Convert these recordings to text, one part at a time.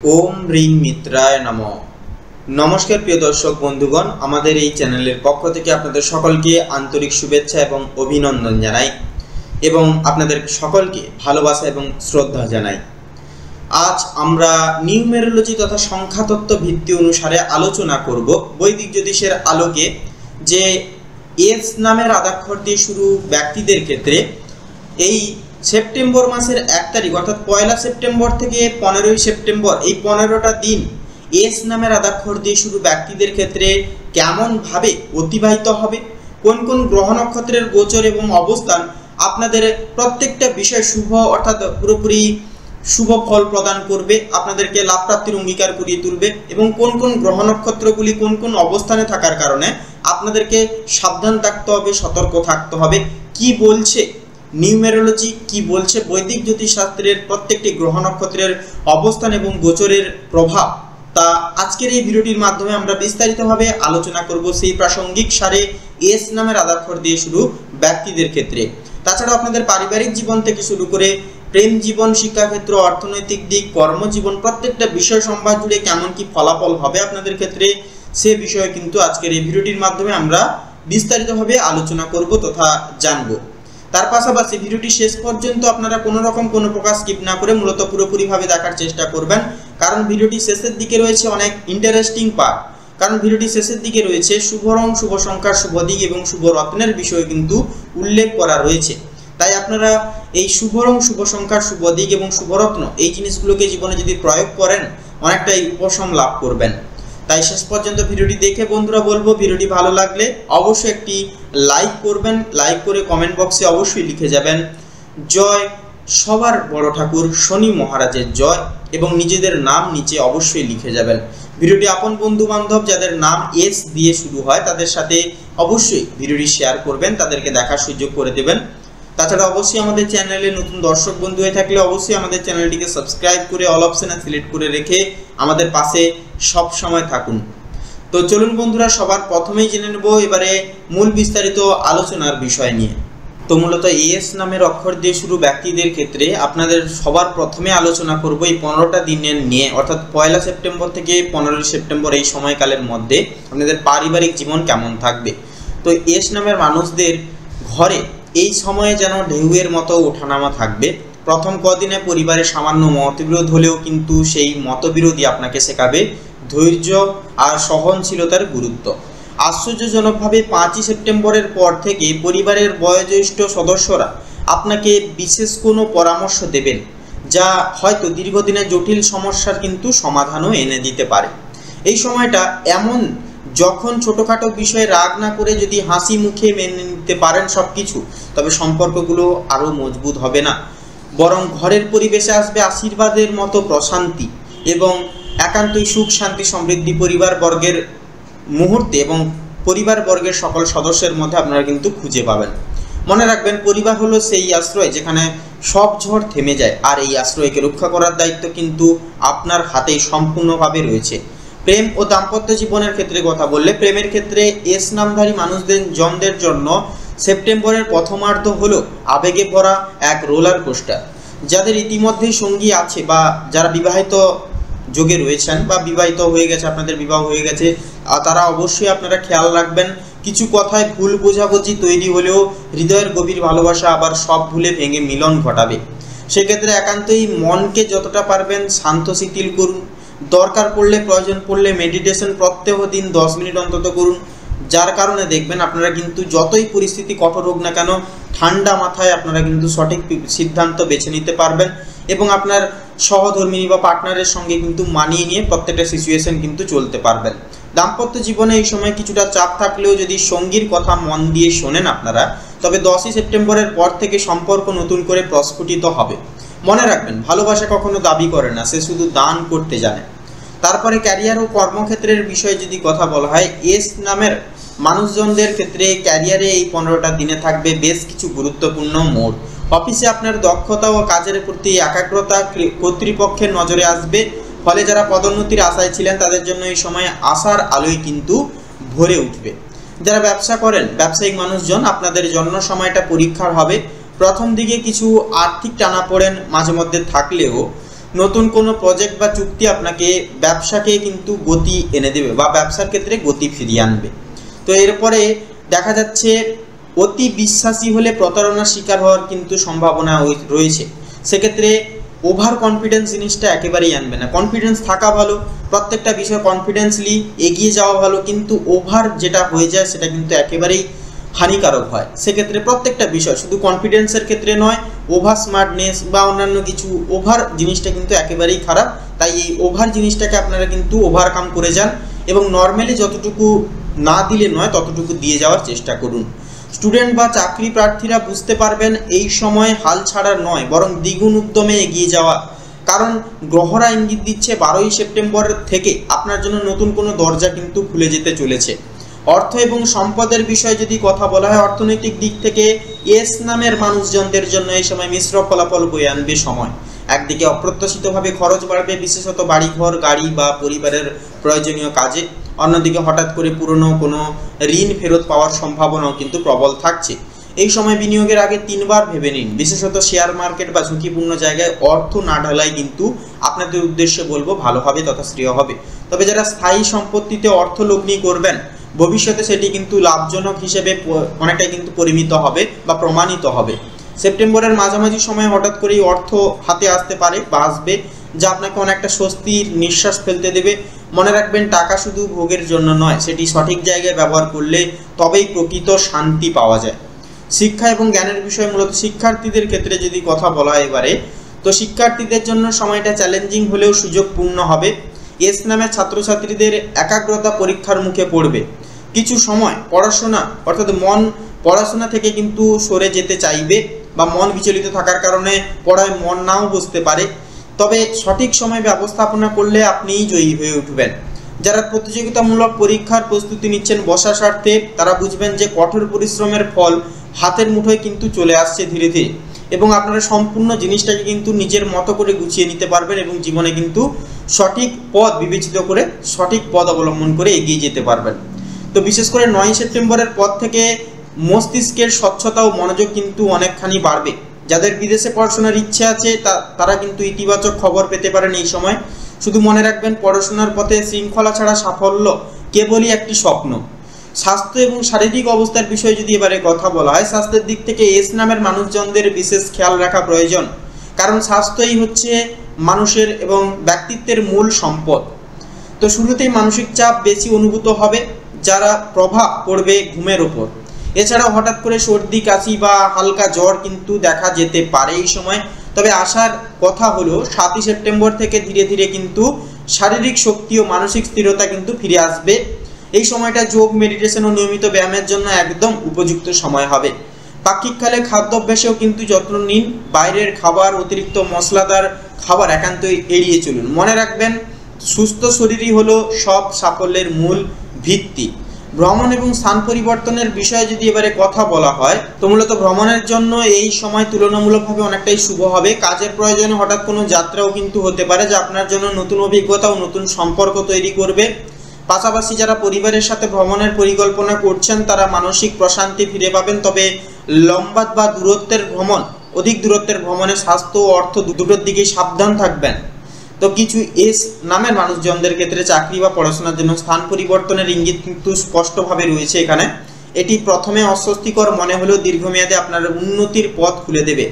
ओम ह्रीं मित्राय नमः। नमस्कार प्रिय दर्शक बंधुगण, आमादेर এই চ্যানেলের পক্ষ থেকে আপনাদের সকলকে আন্তরিক শুভেচ্ছা এবং অভিনন্দন জানাই এবং আপনাদের সকলকে ভালোবাসা এবং শ্রদ্ধা জানাই। আজ আমরা নিউমেরোলজি তথা সংখ্যাতত্ত্ব ভিত্তি অনুসারে আলোচনা করব বৈদিক জ্যোতিষের আলোকে যে এস নামের আদ্যাক্ষর দিয়ে শুরু ব্যক্তিদের ক্ষেত্রে এই সেপ্টেম্বর মাসের 1 তারিখ অর্থাৎ 1 সেপ্টেম্বর থেকে 15 সেপ্টেম্বর এই 15টা দিন এস নামের আদ্যাক্ষর দিয়ে শুরু ব্যক্তিদের ক্ষেত্রে কেমন ভাবে অতিবাহিত হবে, কোন কোন গ্রহ নক্ষত্রের গোচর এবং অবস্থান আপনাদের প্রত্যেকটা বিষয় শুভ অর্থাৎ পুরোপুরি শুভ ফল প্রদান করবে, আপনাদেরকে লাভ প্রাপ্তির অঙ্গীকার করিয়ে তুলবে এবং কোন কোন গ্রহ নক্ষত্রগুলি কোন কোন অবস্থানে থাকার কারণে আপনাদেরকে সাবধান থাকতে হবে, সতর্ক থাকতে হবে, কি বলছে নিউমেরোলজি, কি বলছে বৈদিক জ্যোতিষশাস্ত্রের প্রত্যেকটি গ্রহ নক্ষত্রের অবস্থান এবং গোচরের প্রভাব, তা আজকের এই ভিডিওটির মাধ্যমে আমরা বিস্তারিতভাবে আলোচনা করব সেই প্রাসঙ্গিক সারে এস নামের আদ্যাক্ষর দিয়ে শুরু ব্যক্তিদের ক্ষেত্রে। তাছাড়া আপনাদের পারিবারিক জীবন থেকে শুরু করে প্রেম জীবন, শিক্ষাক্ষেত্র, অর্থনৈতিক দিক, কর্মজীবন প্রত্যেকটা বিষয় সম্ভার জুড়ে কেমন কি ফলাফল হবে আপনাদের ক্ষেত্রে সে বিষয়ে কিন্তু আজকের এই ভিডিওটির মাধ্যমে আমরা বিস্তারিতভাবে আলোচনা করব তথা জানব। তার পাশাপাশি ভিডিওটি শেষ পর্যন্ত আপনারা কোনো রকম কোনো প্রকার স্কিপ না করে মূলত পুরোপুরিভাবে দেখার চেষ্টা করবেন, কারণ ভিডিওটি শেষের দিকে রয়েছে অনেক ইন্টারেস্টিং পার্ট। কারণ ভিডিওটি শেষের দিকে রয়েছে শুভ রং, শুভ সংখ্যা, শুভ দিক এবং শুভ রত্নের বিষয়ে কিন্তু উল্লেখ করা রয়েছে। তাই আপনারা এই শুভ রং, শুভ সংখ্যা, শুভ দিক এবং শুভ রত্ন এই জিনিসগুলোকে জীবনে যদি প্রয়োগ করেন অনেকটাই উপশম লাভ করবেন। তাই শেষ পর্যন্ত ভিডিওটি দেখে বন্ধুরা বলবো, ভিডিওটি ভালো লাগলে অবশ্যই একটি লাইক করবেন, লাইক করে কমেন্ট বক্সে অবশ্যই লিখে যাবেন জয় সবার বড় ঠাকুর শনি মহারাজের জয় এবং নিজেদের নাম নিচে অবশ্যই লিখে যাবেন। ভিডিওটি আপন বন্ধু বান্ধব যাদের নাম এস দিয়ে শুরু হয় তাদের সাথে অবশ্যই ভিডিওটি শেয়ার করবেন, তাদেরকে দেখার সুযোগ করে দেবেন। তাছাড়া অবশ্যই আমাদের চ্যানেলে নতুন দর্শক বন্ধু হয়ে থাকলে অবশ্যই আমাদের চ্যানেলটিকে সাবস্ক্রাইব করে অল অপশনে সিলেক্ট করে রেখে আমাদের পাশে সব সময় থাকুন। তো চলুন বন্ধুরা, সবার প্রথমেই জেনে নেব এবারে মূল বিস্তারিত আলোচনার বিষয় নিয়ে। তো মূলত এস নামের অক্ষর দিয়ে শুরু ব্যক্তিদের ক্ষেত্রে আপনাদের সবার প্রথমে আলোচনা করব এই 15টা দিনের নিয়ে, অর্থাৎ 1 সেপ্টেম্বর থেকে 15 সেপ্টেম্বর এই সময়কালের মধ্যে আপনাদের পারিবারিক জীবন কেমন থাকবে। তো এস নামের মানুষদের ঘরে এই সময়ে যেন ঢেউয়ের মতো ওঠানামা থাকবে। প্রথম কদিনে পরিবারে সামান্য মতবিরোধ হলেও কিন্তু সেই মতবিরোধই আপনাকে শেখাবে ধৈর্য আর সহনশীলতার গুরুত্ব। আশ্চর্যজনকভাবে 5 সেপ্টেম্বরের পর থেকে পরিবারের বয়োজ্যেষ্ঠ সদস্যরা আপনাকে বিশেষ কোনো পরামর্শ দেবেন, যা হয়তো দীর্ঘদিনের জটিল সমস্যার কিন্তু সমাধানও এনে দিতে পারে। এই সময়টা এমন যখন ছোটোখাটো বিষয়ে রাগ না করে যদি হাসি মুখে মেনে নিতে পারেন সব কিছু, তবে সম্পর্কগুলো আরও মজবুত হবে না, বরং ঘরের পরিবেশে আসবে আশীর্বাদের মতো প্রশান্তি এবং একান্তই সুখ, শান্তি, সমৃদ্ধি পরিবার বর্গের মুহূর্তে এবং পরিবার বর্গের সকল সদস্যের মধ্যে আপনারা কিন্তু খুঁজে পাবেন। মনে রাখবেন, পরিবার হলো সেই আশ্রয় যেখানে সব ঝড় থেমে যায়, আর এই আশ্রয়কে রক্ষা করার দায়িত্ব কিন্তু আপনার হাতেই সম্পূর্ণভাবে রয়েছে। প্রেম ও দাম্পত্য জীবনের ক্ষেত্রে কথা বললে, প্রেমের ক্ষেত্রে এস নামধারী মানুষদের জনদের জন্য সেপ্টেম্বরের প্রথমার্ধ হলো আবেগে ভরা এক রোলার কোস্টার। যাদের ইতিমধ্যেই সঙ্গী আছে বা যারা বিবাহিত যোগে রয়েছেন বা বিবাহিত হয়ে গেছে, আপনাদের বিবাহ হয়ে গেছে, তারা অবশ্যই আপনারা খেয়াল রাখবেন কিছু কথায় ভুল বোঝাবুঝি তৈরি হলেও হৃদয়ের গভীর ভালোবাসা আবার সব ভুলে ভেঙে মিলন ঘটাবে। সেক্ষেত্রে একান্তই মনকে যতটা পারবেন শান্ত শিথিল করুন। দরকার পড়লে, প্রয়োজন পড়লে মেডিটেশন প্রত্যেক দিন 10 মিনিট অন্তত করুন, যার কারণে দেখবেন আপনারা কিন্তু যতই পরিস্থিতি কঠোর হোক না কেন ঠান্ডা মাথায় আপনারা কিন্তু সঠিক সিদ্ধান্ত বেছে নিতে পারবেন এবং আপনার সহধর্মিণী বা পার্টনারের সঙ্গে কিন্তু মানিয়ে নিয়ে প্রত্যেকটা সিচুয়েশন কিন্তু চলতে পারবেন। দাম্পত্য জীবনে এই সময় কিছুটা চাপ থাকলেও যদি সঙ্গীর কথা মন দিয়ে শোনেন আপনারা, তবে 10 সেপ্টেম্বরের পর থেকে সম্পর্ক নতুন করে প্রস্ফুটিত হবে। মনে রাখবেন, ভালোবাসা কখনো দাবি করে না, সে শুধু দান করতে জানে। তারপরে ক্যারিয়ার ও কর্মক্ষেত্রের বিষয়ে যদি কথা বলা হয়, এস নামের মানুষজনদের ক্ষেত্রে ক্যারিয়ারে এই 15টা দিনে থাকবে বেশ কিছু গুরুত্বপূর্ণ মোড়। অফিসে আপনার দক্ষতা ও কাজের প্রতি একাগ্রতা কর্তৃপক্ষের নজরে আসবে, ফলে যারা পদোন্নতির আশায় ছিলেন তাদের জন্য এই সময় আশার আলোয় কিন্তু ভরে উঠবে। যারা ব্যবসা করেন, ব্যবসায়িক মানুষজন, আপনাদের জন্য সময়টা পরীক্ষার হবে। প্রথম দিকে কিছু আর্থিক টানাপোড়েন মাঝে মধ্যে থাকলেও নতুন কোনো প্রজেক্ট বা চুক্তি আপনাকে ব্যবসাকে কিন্তু গতি এনে দেবে বা ব্যবসার ক্ষেত্রে গতি ফিরিয়ে আনবে। তো এরপরে দেখা যাচ্ছে অতি বিশ্বাসী হলে প্রতারণার শিকার হওয়ার কিন্তু সম্ভাবনা রয়েছে। সেক্ষেত্রে ওভার কনফিডেন্স জিনিসটা একেবারেই আনবে না। কনফিডেন্স থাকা ভালো, প্রত্যেকটা বিষয়ে কনফিডেন্সলি এগিয়ে যাওয়া ভালো, কিন্তু ওভার যেটা হয়ে যায় সেটা কিন্তু একেবারেই হানিকারক হয়। সেক্ষেত্রে প্রত্যেকটা বিষয়, শুধু কনফিডেন্সের ক্ষেত্রে নয়, ওভার স্মার্টনেস বা অন্যান্য কিছু ওভার জিনিসটা কিন্তু একেবারেই খারাপ। তাই এই ওভার জিনিসটাকে আপনারা কিন্তু ওভারকাম করে যান এবং নর্মালি যতটুকু না দিলে নয় ততটুকু দিয়ে যাওয়ার চেষ্টা করুন। স্টুডেন্ট বা চাকরি প্রার্থীরা বুঝতে পারবেন এই সময় হাল ছাড়ার নয়, বরং দ্বিগুণ উদ্যমে এগিয়ে যাওয়া। কারণ গ্রহরা ইঙ্গিত দিচ্ছে 12ই সেপ্টেম্বর থেকে আপনার জন্য নতুন কোনো দরজা কিন্তু খুলে যেতে চলেছে। অর্থ এবং সম্পদের বিষয়ে যদি কথা বলা হয়, অর্থনৈতিক দিক থেকে এস নামের মানুষজনদের জন্য এই সময় মিশ্র ফলাফল বয়ে আনবে সময়। একদিকে অপ্রত্যাশিতভাবে খরচ বাড়বে, বিশেষত বাড়িঘর, গাড়ি বা পরিবারের প্রয়োজনীয় কাজে। অন্যদিকে হঠাৎ করে পুরনো কোনো ঋণ ফেরত পাওয়ার সম্ভাবনাও কিন্তু প্রবল থাকছে। এই সময় বিনিয়োগের আগে 3 বার ভেবে নিন, বিশেষত শেয়ার মার্কেট বা ঝুঁকিপূর্ণ জায়গায় অর্থ না ঢালাই কিন্তু আপনাদের উদ্দেশ্যে বলবো ভালো হবে তথা শ্রেয় হবে। তবে যারা স্থায়ী সম্পত্তিতে অর্থ লগ্নি করবেন, ভবিষ্যতে সেটি কিন্তু লাভজনক হিসেবে অনেকটাই কিন্তু পরিমিত হবে বা প্রমাণিত হবে। সেপ্টেম্বরের মাঝামাঝি সময়ে হঠাৎ করেই অর্থ হাতে আসতে পারে বা আসবে, যা আপনাকে অনেকটা স্বস্তির নিঃশ্বাস ফেলতে দেবে। মনে রাখবেন, টাকা শুধু ভোগের জন্য নয়, সেটি সঠিক জায়গায় ব্যবহার করলে তবেই প্রকৃত শান্তি পাওয়া যায়। শিক্ষা এবং জ্ঞানের বিষয়, মূলত শিক্ষার্থীদের ক্ষেত্রে যদি কথা বলা হয় এবারে, তো শিক্ষার্থীদের জন্য সময়টা চ্যালেঞ্জিং হলেও সুযোগপূর্ণ হবে। এস নামের ছাত্রছাত্রীদের একাগ্রতা পরীক্ষার মুখে পড়বে। কিছু সময় পড়াশোনা অর্থাৎ মন পড়াশোনা থেকে কিন্তু সরে যেতে চাইবে বা মন বিচলিত থাকার কারণে পড়ায় মন নাও বসতে পারে। তবে সঠিক সময় ব্যবস্থাপনা করলে আপনিই জয়ী হয়ে উঠবেন। যারা প্রতিযোগিতামূলক পরীক্ষার প্রস্তুতি নিচ্ছেন বসার স্বার্থে, তারা বুঝবেন যে কঠোর পরিশ্রমের ফল হাতের মুঠোয় কিন্তু চলে আসছে ধীরে ধীরে, এবং আপনারা সম্পূর্ণ জিনিসটাকে কিন্তু নিজের মতো করে গুছিয়ে নিতে পারবেন এবং জীবনে কিন্তু সঠিক পথ বিবেচিত করে সঠিক পথ অবলম্বন করে এগিয়ে যেতে পারবেন। তো বিশেষ করে 9ই সেপ্টেম্বরের পর থেকে মস্তিষ্কের স্বচ্ছতা ও মনোযোগ কিন্তু অনেকখানি বাড়বে। যাদের বিদেশে পড়াশোনার ইচ্ছে আছে তারা কিন্তু ইতিবাচক খবর পেতে পারেন এই সময়। শুধু মনে রাখবেন, পড়াশোনার পথে শৃঙ্খলা ছাড়া সাফল্য কেবলই একটি স্বপ্ন। স্বাস্থ্য এবং শারীরিক অবস্থার বিষয়ে যদি এবারে কথা বলা হয়, স্বাস্থ্যের দিক থেকে এস নামের মানুষজনদের বিশেষ খেয়াল রাখা প্রয়োজন। কারণ স্বাস্থ্যই হচ্ছে মানুষের এবং ব্যক্তিত্বের মূল সম্পদ। তো শুরুতেই মানসিক চাপ বেশি অনুভূত হবে, যারা প্রভাব পড়বে ঘুমের ওপর। এছাড়াও হঠাৎ করে সর্দি, কাশি বা হালকা জ্বর কিন্তু দেখা যেতে পারে এই সময়। তবে আসার কথা হলো 7ই সেপ্টেম্বর থেকে ধীরে ধীরে কিন্তু শারীরিক শক্তি ও মানসিক স্থিরতা কিন্তু ফিরে আসবে। এই সময়টা যোগ, মেডিটেশন ও নিয়মিত ব্যায়ামের জন্য একদম উপযুক্ত সময় হবে। পাক্ষিককালে খাদ্যাভ্যাসেও কিন্তু যত্ন নিন। বাইরের খাবার, অতিরিক্ত মশলাদার খাবার একান্তই এড়িয়ে চলুন। মনে রাখবেন, সুস্থ শরীরই হলো সব সাফল্যের মূল ভিত্তি। ভ্রমণ এবং স্থান পরিবর্তনের বিষয়ে যদি এবারে কথা বলা হয়, তো মূলত ভ্রমণের জন্য এই সময় তুলনামূলকভাবে অনেকটাই শুভ হবে। কাজের প্রয়োজনে হঠাৎ কোনো যাত্রাও কিন্তু হতে পারে, যা আপনার জন্য নতুন অভিজ্ঞতা ও নতুন সম্পর্ক তৈরি করবে। পাশাপাশি যারা পরিবারের সাথে ভ্রমণের পরিকল্পনা করছেন, তারা মানসিক প্রশান্তি ফিরে পাবেন। তবে লম্বা বা অধিক দূরত্বের ভ্রমণে স্বাস্থ্য ও অর্থ দুটোর দিকেই সাবধান থাকবেন। তো কিছু এস নামের মানুষজনদের ক্ষেত্রে চাকরি বা পড়াশোনার জন্য স্থান পরিবর্তনের ইঙ্গিত কিন্তু স্পষ্টভাবে রয়েছে এখানে। এটি প্রথমে অস্বস্তিকর মনে হলেও দীর্ঘমেয়াদে আপনার উন্নতির পথ খুলে দেবে।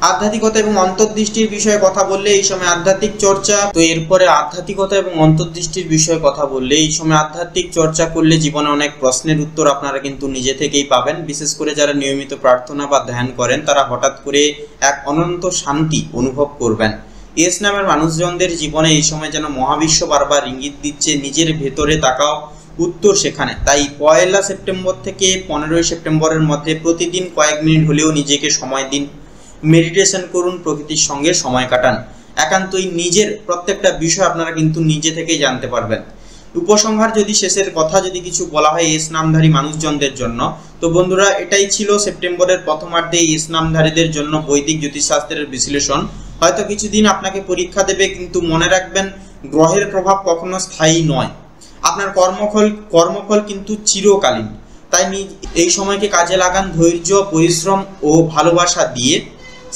আধ্যাত্মিকতা এবং অন্তর্দৃষ্টির বিষয়ে কথা বললে এই সময় আধ্যাত্মিক চর্চা, তো এরপরে আধ্যাত্মিকতা এবং অন্তর্দৃষ্টির বিষয়ে কথা বললে এই সময় আধ্যাত্মিক চর্চা করলে জীবনে অনেক প্রশ্নের উত্তর আপনারা কিন্তু নিজে থেকেই পাবেন। বিশেষ করে যারা নিয়মিত প্রার্থনা বা ধ্যান করেন, তারা হঠাৎ করে এক অনন্ত শান্তি অনুভব করবেন। এস নামের মানুষজনদের জীবনে এই সময় যেন মহাবিশ্ব বারবার ইঙ্গিত দিচ্ছে, নিজের ভেতরে তাকাও, উত্তর সেখানে। তাই 1 সেপ্টেম্বর থেকে 15ই সেপ্টেম্বরের মধ্যে প্রতিদিন কয়েক মিনিট হলেও নিজেকে সময় দিন। মেডিটেশন করুন, প্রকৃতির সঙ্গে সময় কাটান। একান্তই নিজের প্রত্যেকটা বিষয় আপনারা কিন্তু নিজে থেকেই জানতে পারবেন। উপসংহার যদি শেষের কথা যদি কিছু বলা হয় এস নামধারী মানুষজনদের জন্য, তো বন্ধুরা এটাই ছিল সেপ্টেম্বরের প্রথমার্ধে এস নামধারীদের জন্য বৈদিক জ্যোতিষশাস্ত্রের বিশ্লেষণ। হয়তো কিছুদিন আপনাকে পরীক্ষা দেবে, কিন্তু মনে রাখবেন, গ্রহের প্রভাব কখনো স্থায়ী নয়। আপনার কর্মফল কিন্তু চিরকালীন। তাই এই সময়কে কাজে লাগান ধৈর্য, পরিশ্রম ও ভালোবাসা দিয়ে।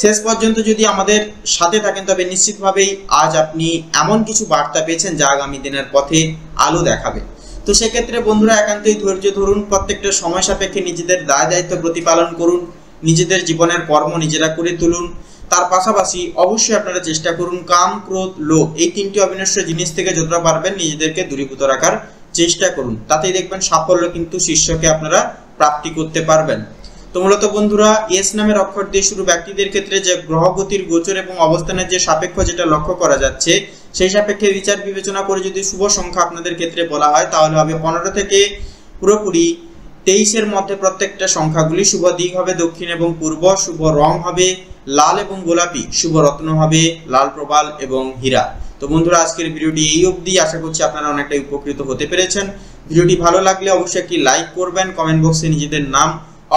শেষ পর্যন্ত যদি আমাদের সাথে থাকেন তবে নিশ্চিতভাবেই আজ আপনি এমন কিছু বার্তা পেয়েছেন যা আগামী দিনের পথে আলো দেখাবে। তো সেক্ষেত্রে বন্ধুরা একান্তই ধৈর্য ধরুন, প্রত্যেকটা সময় সাপেক্ষে নিজেদের দায় দায়িত্ব প্রতিপালন করুন, নিজেদের জীবনের কর্ম নিজেরা করে তুলুন। তার পাশাপাশি অবশ্যই আপনারা চেষ্টা করুন কাম, ক্রোধ, লোভ এই তিনটি অবিনশ্বর জিনিস থেকে যতটা পারবেন নিজেদেরকে দূরীভূত রাখার চেষ্টা করুন। তাতেই দেখবেন সাফল্য কিন্তু শীর্ষকে আপনারা প্রাপ্তি করতে পারবেন। তো মূলত বন্ধুরা এস নামের অক্ষর দিয়ে শুরু ব্যক্তিদের ক্ষেত্রে যে গ্রহগতির গোচর এবং অবস্থানের যে সাপেক্ষ যেটা লক্ষ্য করা যাচ্ছে, সেই সাপেক্ষে বিচার বিবেচনা করে যদি শুভ সংখ্যা আপনাদের ক্ষেত্রে বলা হয় তাহলে হবে 15 থেকে পুরোপুরি 23-এর মধ্যে প্রত্যেকটা সংখ্যাগুলি। শুভ দিক হবে দক্ষিণ এবং পূর্ব, শুভ রং হবে লাল এবং গোলাপি, শুভ রত্ন হবে লাল প্রবাল এবং হীরা। তো বন্ধুরা আজকের ভিডিওটি এই অবধি, আশা করছি আপনারা অনেকটাই উপকৃত হতে পেরেছেন। ভিডিওটি ভালো লাগলে অবশ্যই একটি লাইক করবেন, কমেন্ট বক্সে নিজেদের নাম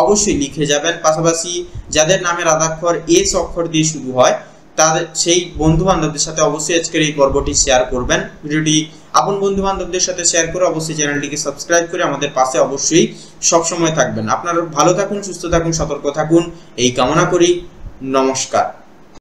অবশ্যই লিখে যাবেন। পাশাপাশি যাদের নামের আদ্যাক্ষর এস অক্ষর দিয়ে শুরু হয় তাদের সেই বন্ধু বান্ধবদের সাথে অবশ্যই আজকের এই পর্বটি শেয়ার করবেন। ভিডিওটি আপন বন্ধু বান্ধবদের সাথে শেয়ার করে অবশ্যই চ্যানেলটিকে সাবস্ক্রাইব করে আমাদের পাশে অবশ্যই সবসময় থাকবেন। আপনারা ভালো থাকুন, সুস্থ থাকুন, সতর্ক থাকুন এই কামনা করি। নমস্কার।